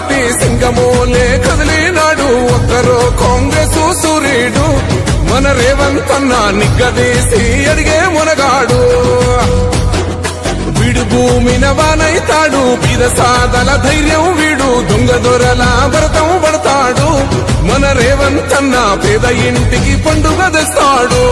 బట్టి సింగమోలే కదిలినాడు ఒక్కరో కాంగ్రెస్ సూర్యుడు మన రేవంత్ అన్న నిగ్గదీసి అడిగే మునగాడు వీడు భూమిన వానైతాడు బీద సాదల ధైర్యం వీడు దొంగ దొరల భరతం పడతాడు మన రేవంత్ అన్న పేద ఇంటికి పండుగ తెస్తాడు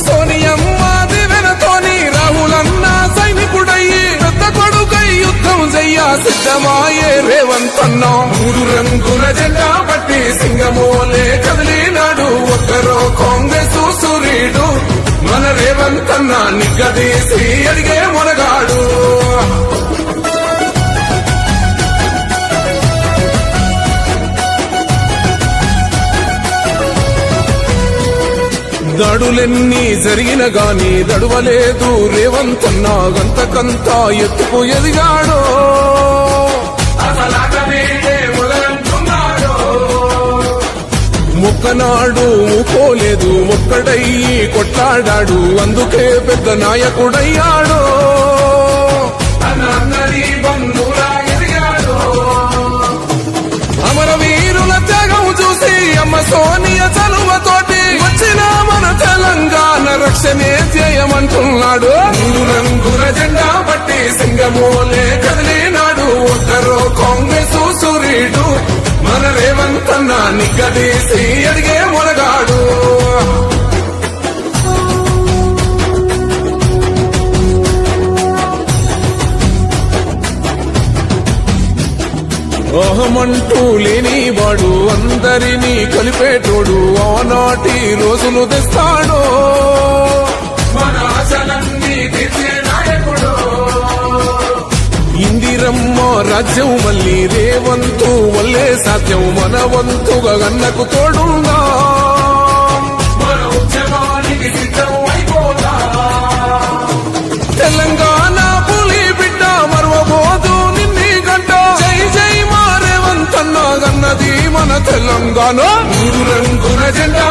సోనియమ్మ దివెనతోని రాహులన్న సైనికుడయ్యి పెద్ద కొడుకై యుద్ధం చెయ్య సిద్ధమాయే రేవంత్ అన్న 3 రంగుల జెండా పట్టి సింగమోలే కదిలినాడు ఒక్కరో కాంగ్రెస్ సూర్యుడు మన రేవంత్ అన్న నిగ్గదీసి అడిగే మునగాడు దాడులెన్ని జరిగిన గాని దడువలేదు రేవంత్ అన్న గంతకంతా ఎత్తుకు ఎదిగాడో మొక్కనాడు మూకోలేదు ఒక్కడయ్యి కొట్లాడాడు అందుకే పెద్ద నాయకుడయ్యాడు అమరవీరుల త్యాగం చూసి అమ్మ సోనియ చలువతోటి వచ్చిన మన తెలంగాణ రక్షణే చేయమంటున్నాడు 3 రంగుల జెండా పట్టి సింగమోలే కదిలినాడు ఒక్కరో కాంగ్రెస్ సూర్యుడు మన రేవంత్ అన్న నిగ్గదీసి అడిగే మునగాడు అహమంటూ లేనివాడు అందరినీ కలిపేటోడు ఆనాటి రోజులు తెస్తాడు మన ఆశలన్నీ తీర్చే నాయకుడు ఇందిరమ్మ రాజ్యం మళ్ళీ రేవంతు వల్లే సాధ్యం మన వంతుగా గన్నకు తోడుందా మన ఉద్యమానికి సిద్ధం అయిపోదా తెలంగాణ పులి బిడ్డ మరవబోదు నిన్ని గంట జై జై మా రేవంత్ అన్న గన్నది మన తెలంగాణ 3 రంగుల జెండా